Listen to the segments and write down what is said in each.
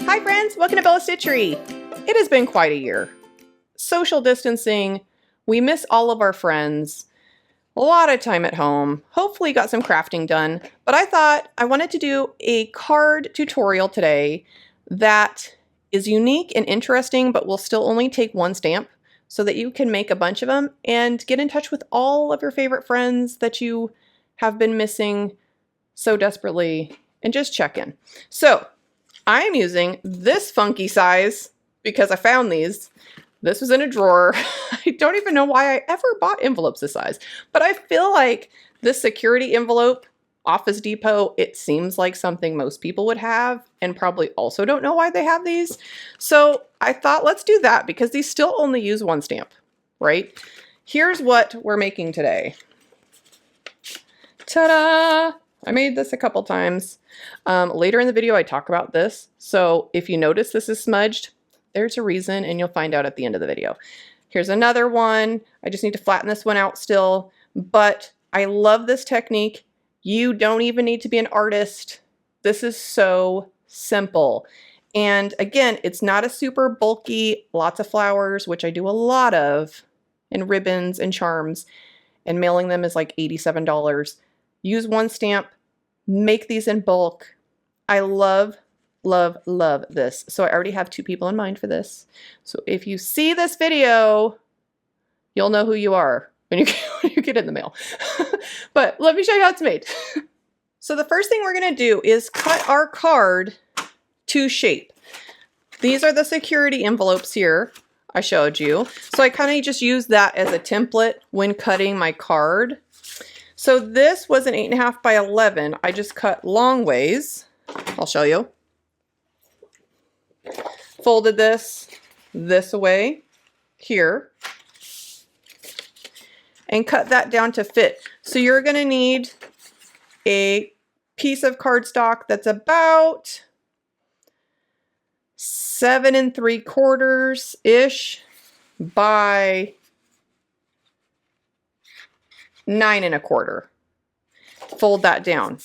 Hi friends, welcome to Bella's Stitchery. It has been quite a year. Social distancing, we miss all of our friends, a lot of time at home, hopefully got some crafting done, but I thought I wanted to do a card tutorial today that is unique and interesting, but will still only take one stamp so that you can make a bunch of them and get in touch with all of your favorite friends that you have been missing so desperately and just check in. So I am using this funky size because I found these. This was in a drawer. I don't even know why I ever bought envelopes this size, but I feel like this security envelope, Office Depot, it seems like something most people would have and probably also don't know why they have these. So I thought let's do that because these still only use one stamp, right? Here's what we're making today. Ta-da! I made this a couple times. Later in the video, I talk about this. So if you notice this is smudged, there's a reason and you'll find out at the end of the video. Here's another one. I just need to flatten this one out still, but I love this technique. You don't even need to be an artist. This is so simple. And again, it's not a super bulky, lots of flowers, which I do a lot of, and ribbons and charms, and mailing them is like $87. Use one stamp, make these in bulk. I love, love, love this. So I already have two people in mind for this. So if you see this video, you'll know who you are when you get it in the mail. But let me show you how it's made. So the first thing we're gonna do is cut our card to shape. These are the security envelopes here I showed you. So I kind of just use that as a template when cutting my card. So this was an 8.5 by 11. I just cut long ways. I'll show you. Folded this away here and cut that down to fit. So you're gonna need a piece of cardstock that's about 7 3/4-ish by 9 1/4. Fold that down.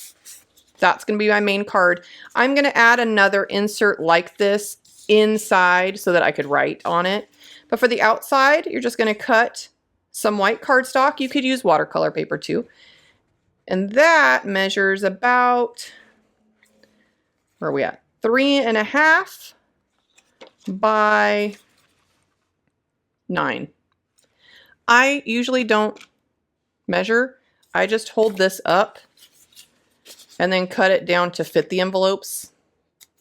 That's going to be my main card. I'm going to add another insert like this inside so that I could write on it. But for the outside, you're just going to cut some white cardstock. You could use watercolor paper too. And that measures about, where are we at? 3.5 by 9. I usually don't measure. I just hold this up and then cut it down to fit the envelopes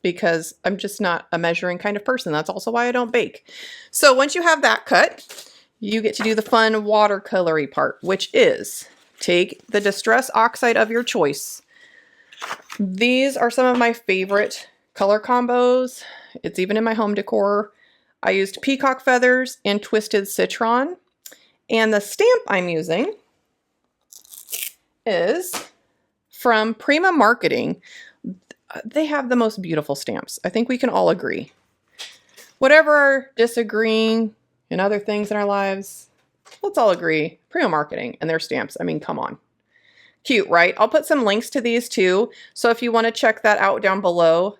because I'm just not a measuring kind of person. That's also why I don't bake. So once you have that cut, you get to do the fun watercolory part, which is take the Distress Oxide of your choice. These are some of my favorite color combos. It's even in my home decor. I used peacock feathers and twisted citron. And the stamp I'm using is from Prima Marketing. They have the most beautiful stamps. I think we can all agree. Whatever our disagreeing and other things in our lives, let's all agree. Prima Marketing and their stamps. I mean, come on. Cute, right? I'll put some links to these too. So if you want to check that out down below,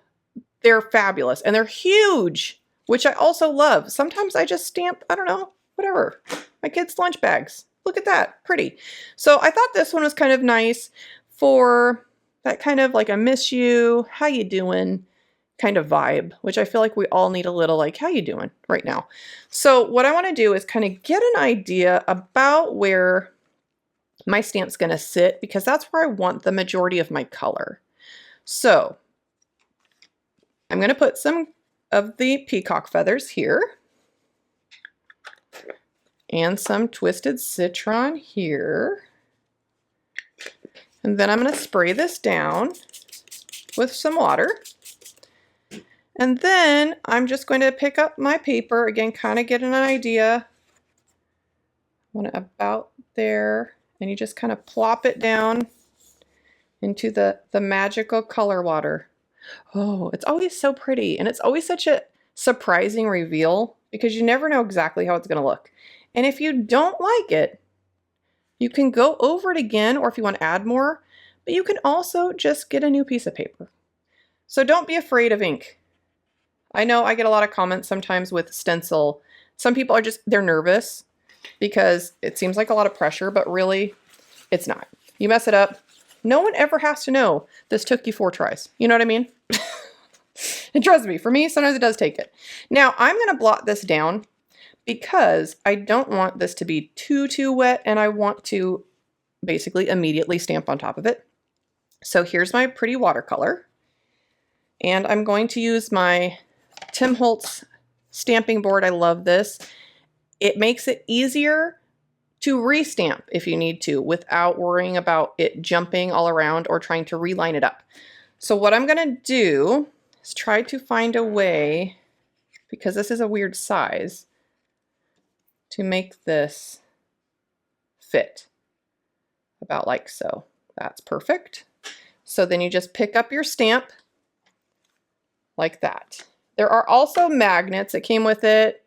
they're fabulous and they're huge, which I also love. Sometimes I just stamp, I don't know, whatever. My kids' lunch bags. Look at that, pretty. So I thought this one was kind of nice for that kind of like a miss you, how you doing kind of vibe, which I feel like we all need a little like, how you doing right now? So what I want to do is kind of get an idea about where my stamp's going to sit because that's where I want the majority of my color. So I'm going to put some of the peacock feathers here. And some twisted citron here. And then I'm going to spray this down with some water. And then I'm just going to pick up my paper, again, kind of get an idea. I want it about there. And you just kind of plop it down into the magical color water. Oh, it's always so pretty. And it's always such a surprising reveal because you never know exactly how it's going to look. And if you don't like it, you can go over it again, or if you want to add more, but you can also just get a new piece of paper. So don't be afraid of ink. I know I get a lot of comments sometimes with stencil. Some people are just, they're nervous because it seems like a lot of pressure, but really it's not. You mess it up, no one ever has to know this took you 4 tries. You know what I mean? And trust me, for me, sometimes it does take it. Now I'm going to blot this down because I don't want this to be too wet, and I want to basically immediately stamp on top of it. So here's my pretty watercolor, and I'm going to use my Tim Holtz stamping board. I love this. It makes it easier to restamp if you need to without worrying about it jumping all around or trying to reline it up. So what I'm going to do is try to find a way, because this is a weird size, to make this fit about like so. That's perfect. So then you just pick up your stamp like that. There are also magnets that came with it,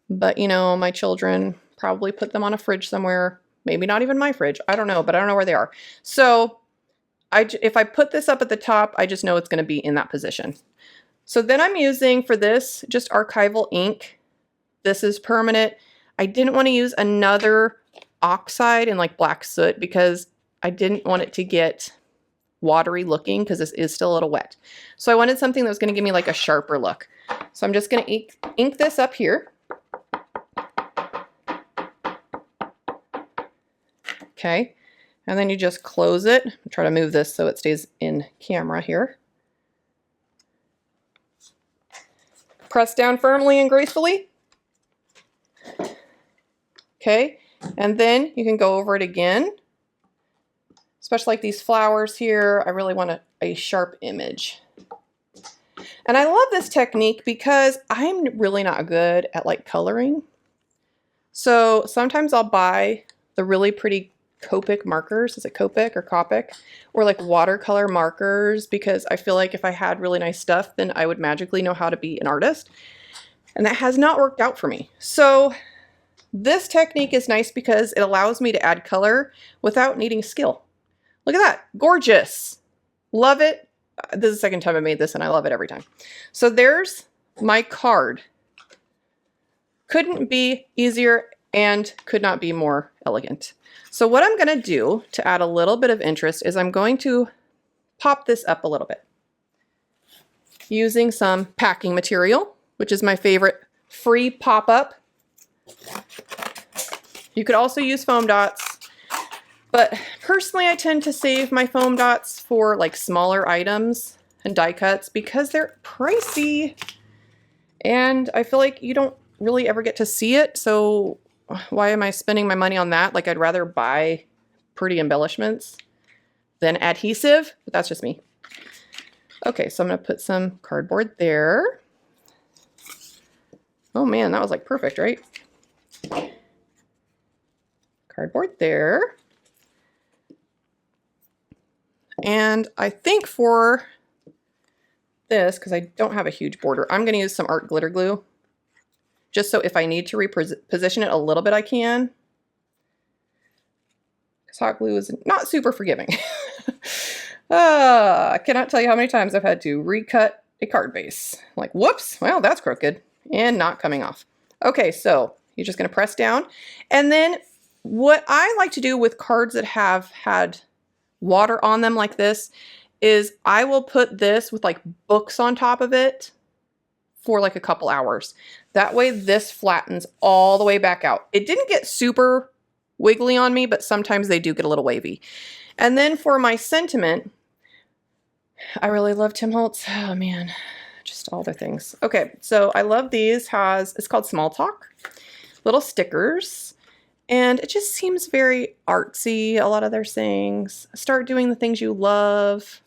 but you know, my children probably put them on a fridge somewhere. Maybe not even my fridge. I don't know, but I don't know where they are. So if I put this up at the top, I just know it's going to be in that position. So then I'm using for this just archival ink. This is permanent. I didn't want to use another Oxide in like black soot because I didn't want it to get watery looking because this is still a little wet. So I wanted something that was going to give me like a sharper look. So I'm just going to ink this up here. Okay. And then you just close it. I'll try to move this so it stays in camera here. Press down firmly and gracefully. Okay, and then you can go over it again. Especially like these flowers here, I really want a sharp image. And I love this technique because I'm really not good at like coloring. So sometimes I'll buy the really pretty Copic markers. Is it Copic or Copic? Or like watercolor markers, because I feel like if I had really nice stuff, then I would magically know how to be an artist. And that has not worked out for me. So this technique is nice because it allows me to add color without needing skill. Look at that. Gorgeous. Love it. This is the second time I made this and I love it every time. So there's my card. Couldn't be easier and could not be more elegant. So what I'm going to do to add a little bit of interest is I'm going to pop this up a little bit using some packing material, which is my favorite free pop-up. You could also use foam dots, but personally I tend to save my foam dots for like smaller items and die cuts because they're pricey and I feel like you don't really ever get to see it. So why am I spending my money on that? Like I'd rather buy pretty embellishments than adhesive, but that's just me. Okay, so I'm gonna put some cardboard there. Oh man, that was like perfect, right? Cardboard there. And I think for this, because I don't have a huge border, I'm gonna use some art glitter glue. Just so if I need to reposition it a little bit, I can. Because hot glue is not super forgiving. I cannot tell you how many times I've had to recut a card base. Like, whoops, well, that's crooked and not coming off. Okay, so you're just gonna press down. And then what I like to do with cards that have had water on them like this is I will put this with like books on top of it for like a couple hours. That way this flattens all the way back out. It didn't get super wiggly on me, but sometimes they do get a little wavy. And then for my sentiment, I really love Tim Holtz. Oh man, just all the things. Okay, so I love these. It's called Small Talk. Little stickers. And it just seems very artsy, a lot of their sayings. Start doing the things you love.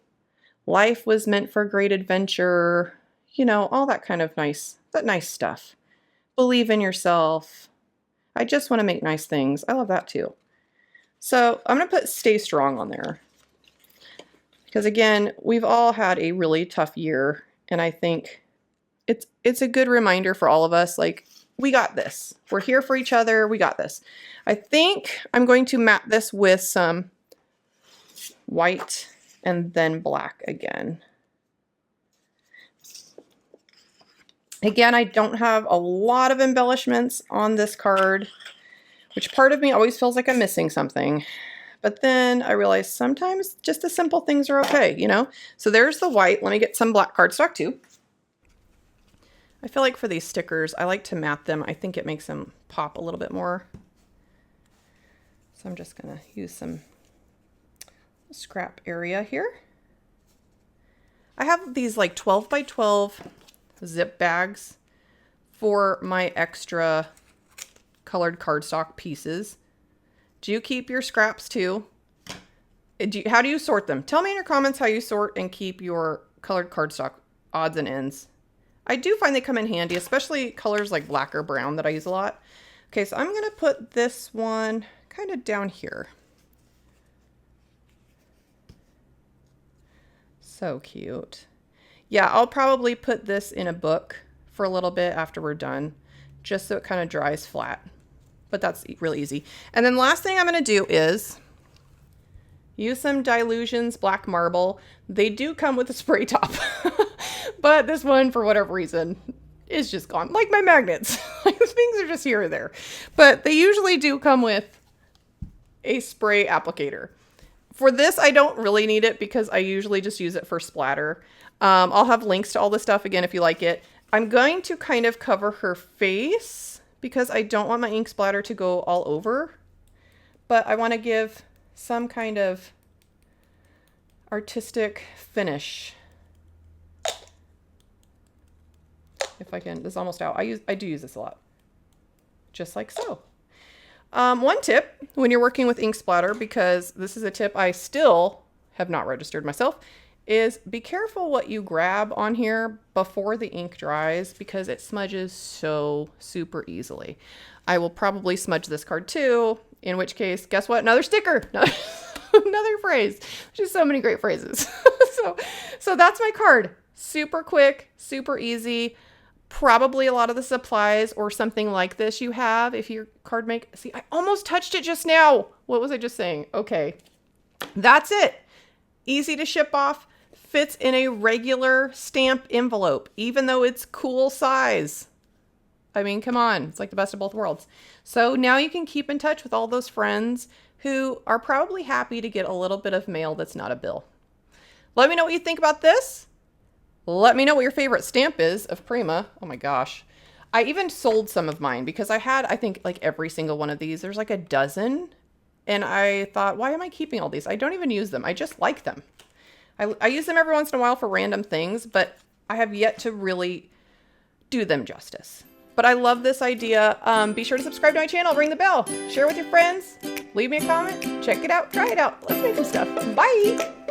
Life was meant for great adventure. You know, all that kind of nice stuff. Believe in yourself. I just want to make nice things. I love that too. So I'm going to put stay strong on there. Because again, we've all had a really tough year. And I think it's a good reminder for all of us, like, we got this. We're here for each other. We got this. I think I'm going to matte this with some white and then black again. Again, I don't have a lot of embellishments on this card, which part of me always feels like I'm missing something. But then I realize sometimes just the simple things are okay, you know? So there's the white. Let me get some black cardstock too. I feel like for these stickers, I like to matte them. I think it makes them pop a little bit more. So I'm just gonna use some scrap area here. I have these like 12 by 12 zip bags for my extra colored cardstock pieces. Do you keep your scraps too? How do you sort them? Tell me in your comments how you sort and keep your colored cardstock odds and ends. I do find they come in handy, especially colors like black or brown that I use a lot. Okay, so I'm going to put this one kind of down here. So cute. Yeah, I'll probably put this in a book for a little bit after we're done, just so it kind of dries flat. But that's really easy. And then last thing I'm going to do is use some Delusions Black Marble. They do come with a spray top, but this one, for whatever reason, is just gone. Like my magnets. Things are just here or there. But they usually do come with a spray applicator. For this, I don't really need it because I usually just use it for splatter. I'll have links to all this stuff again if you like it. I'm going to kind of cover her face because I don't want my ink splatter to go all over, but I want to give some kind of artistic finish. If I can, this is almost out. I do use this a lot, just like so. One tip when you're working with ink splatter, because this is a tip I still have not registered myself, is be careful what you grab on here before the ink dries because it smudges so super easily. I will probably smudge this card too, in which case, guess what? Another sticker, another phrase. Just so many great phrases. so that's my card. Super quick, super easy. Probably a lot of the supplies or something like this you have if your card make. See, I almost touched it just now. What was I just saying? Okay, that's it. Easy to ship off. Fits in a regular stamp envelope, even though it's cool size. I mean, come on. It's like the best of both worlds. So now you can keep in touch with all those friends who are probably happy to get a little bit of mail that's not a bill. Let me know what you think about this. Let me know what your favorite stamp is of Prima. Oh my gosh. I even sold some of mine because I had, I think, like every single one of these. There's like a dozen. And I thought, why am I keeping all these? I don't even use them. I just like them. I use them every once in a while for random things, but I have yet to really do them justice. But I love this idea. Be sure to subscribe to my channel, ring the bell, share with your friends, leave me a comment, check it out, try it out. Let's make some stuff. Bye.